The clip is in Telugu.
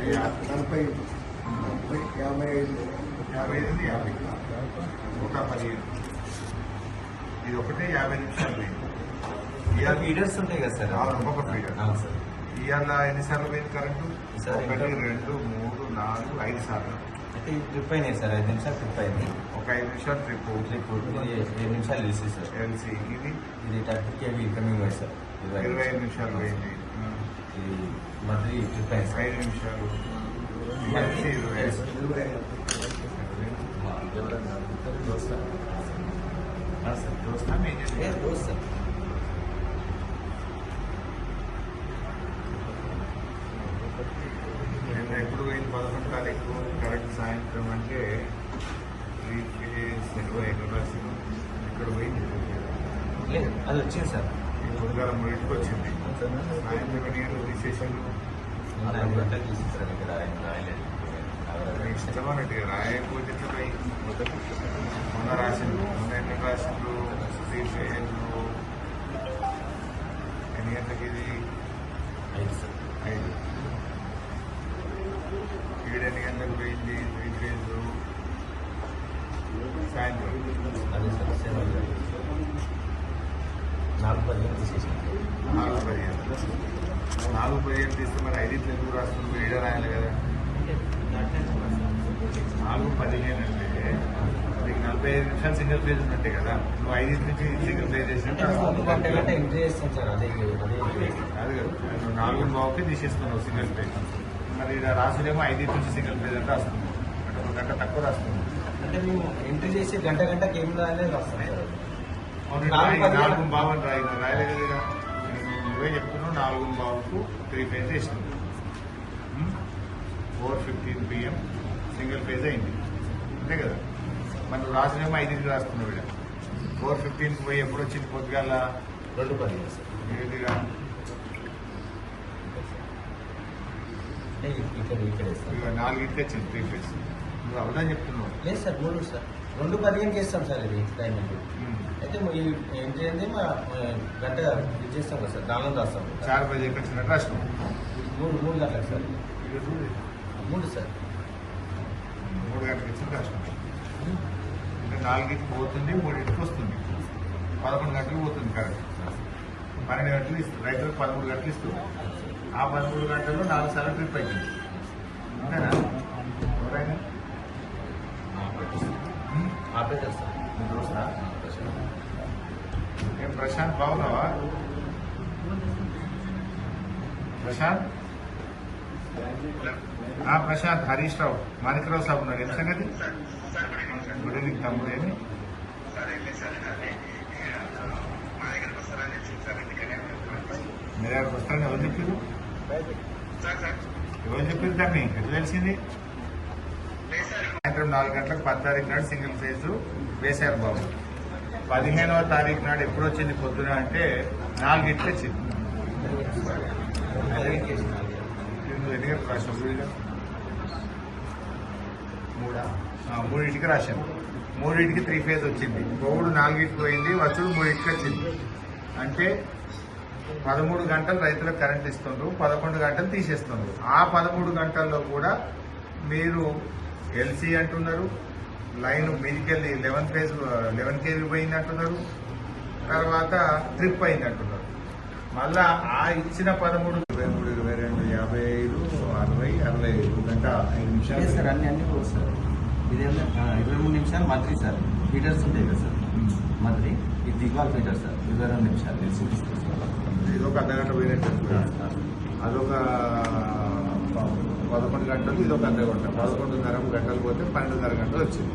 40, 55, 50 ఒక 15 ఇది ఒకటే 50 నిమిషాలు పోయింది. ఇవాళ ఫీడర్స్ ఉంటాయి కదా సార్, ఒక్కొక్క ఫీడర్ సార్. ఇవాళ ఎన్నిసార్లు పోయింది కరెంటు? సార్ 1, 2, 3, 4, 5 సార్లు. అయితే ట్రిప్ అయినాయి సార్, 5 నిమిషాలు ట్రిప్ అయింది. ఒక 5 నిమిషాలు ట్రిప్. 7 నిమిషాలు ఎల్సీ సార్. ఎల్సీ ఇది 30 kV ఇన్కమింగ్ వైజ్ సార్. 25 నిమిషాలు పోయింది. ఇది మళ్ళీ ట్రిప్ అయింది సార్. 5 నిమిషాలు మళ్ళీ ఎల్సీ 20. సార్ చూస్తాం ఏం చేస్తాం. దోస్త్ సార్. నేను ఎప్పుడు పోయింది 11 తారీఖు కరెక్ట్ సాయంత్రం అంటే 3 ఫేజ్ 20 రాసిన ఇక్కడ పోయింది. లేదు అది వచ్చింది సార్. పొద్దుగాల 3కి వచ్చింది. సాయంత్రం నేను విశేషాలు 4 గంటలకు తీసేసారు. ఇక్కడ రాయలేదు. ఇష్టమన్నట్టు రాయకపోతే ఎట్లా పోయి మొన్న రాసిండ్రు. మొన్న ఎన్ని రాసిండ్రు? 3 ఫేజ్లు ఎన్ని గంటలకి? ఇది 5 సార్. 5. ఎన్ని గంటలకు పోయింది? 3 ఫేజ్లు సాయంత్రం. అదే సార్ 7 4-15 తీసేసాను. 4-15 తీస్తే మరి 5 ఎందుకు రాస్తుంది? 7 రాయాలి కదా. 4-15 అంటే నీకు 45 నిమిషాలు సింగిల్ ఫేజ్ ఉన్నట్టే కదా. నువ్వు 5 నుంచి సింగిల్ ఫేజ్ చేసినట్టు గంట ఎంట్రీ చేస్తాను సార్. అదే అది కదా. నువ్వు 4:15 తీసేస్తున్నావు సింగిల్ ఫేజ్. మరి ఇలా రాసులేమో 5 నుంచి సింగిల్ ఫేజ్ అంటే రాస్తుంది. అంటే 1 గంట తక్కువ రాస్తుంది. అంటే మేము ఎంట్రీ చేసి గంటకి ఏం రాయాలి రాస్తాం సార్. 4:15 రాయలేదు కదా. నువ్వే చెప్తున్నావు 4:15కు 3 ఫేజ్ చేసినావు. 4:15 PM సింగిల్ ఫేజ్ అయింది అంతే కదా. మరి నువ్వు రాసినేమో 5కి రాస్తున్నావు. ఇక్కడ 4:15కి పోయి ఎప్పుడు వచ్చింది? పొద్దుగాల 2:15 సార్. ఏదిగా ఇక్కడ ఇస్తాం. 4కి వచ్చింది 3 ఫేజ్. నువ్వు అవదని చెప్తున్నావు. లేదు సార్ 3 సార్. 2:15 చేస్తాం సార్. ఇది టైం అంటే అయితే ఎంట్రీ అంటే మా గంట ఇది చేస్తాం కదా సార్. దానిలో రాస్తాం. 4 బజేకి వచ్చినట్టు రాసినావు. 3 గంటలకు సార్. 3 సార్. 3 గంటలకు వచ్చింది రాసినావు. అంటే 4కి పోతుంది, 3కి వస్తుంది. 11 గంటలకు పోతుంది కరెక్ట్. 12 గంటలు ఇస్తుంది. రైతులకు 13 గంటలు ఇస్తుంది. ఆ 13 గంటల్లో 4 సార్లు ట్రిప్ అవుతుంది అంతేనా? ఎవరైనా ఆపరేటర్ సార్. నీ దోస్తా? ఏం ప్రశాంత్ బాగున్నావా? ప్రశాంత్ ప్రశాంత్ హరీష్ రావు మాణిక్రావు సాబ్ ఉన్నాడు. ఏం సంగతి? గుడ్ ఈవినింగ్ తమ్ముడు. ఏమి మీ దగ్గరకు వస్తారని ఎవరు చెప్పారు? ఎవరు చెప్పారు దాన్ని? ఎట్లా తెలిసింది? సాయంత్రం 4 గంటలకు 10 తారీఖు నాడు సింగిల్ ఫేజ్ వేశారు బాబు. 15వ తారీఖు నాడు ఎప్పుడు వచ్చింది పొద్దున అంటే 4కి వచ్చింది. నువ్వు ఎన్ని గంటలకు రాసావు? 3కి రాశాను. 3కి 3 ఫేజ్ వచ్చింది. పొగుడు 4కి పోయింది, వచ్చుడు 3కి వచ్చింది. అంటే 13 గంటలు రైతులకు కరెంట్ ఇస్తుండ్రు, 11 గంటలు తీసేస్తుండ్రు. ఆ 13 గంటల్లో కూడా మీరు ఎల్సీ అంటున్నారు, లైన్ మీదికెళ్ళి 11 kV పోయింది అంటున్నారు, తర్వాత ట్రిప్ అయింది అంటున్నారు. మళ్ళా ఆ ఇచ్చిన 13, 23, 22, 55, 60, 65 గంట 5 నిమిషాలు సార్. అన్ని సార్. ఇదేమో 23 నిమిషాలు మంత్లీ సార్. ఫీడర్స్ ఉంటాయి కదా సార్ మంత్లీ. ఇది దిగాల్ ఫీడర్ సార్. 22 నిమిషాలు ఇదొక అర్ధగంట పోయినట్టు. అదొక 11 గంటలు, ఇదొక అర్ధగంట. 11:30 గంటలు పోతే 12:30 గంటలు వచ్చింది.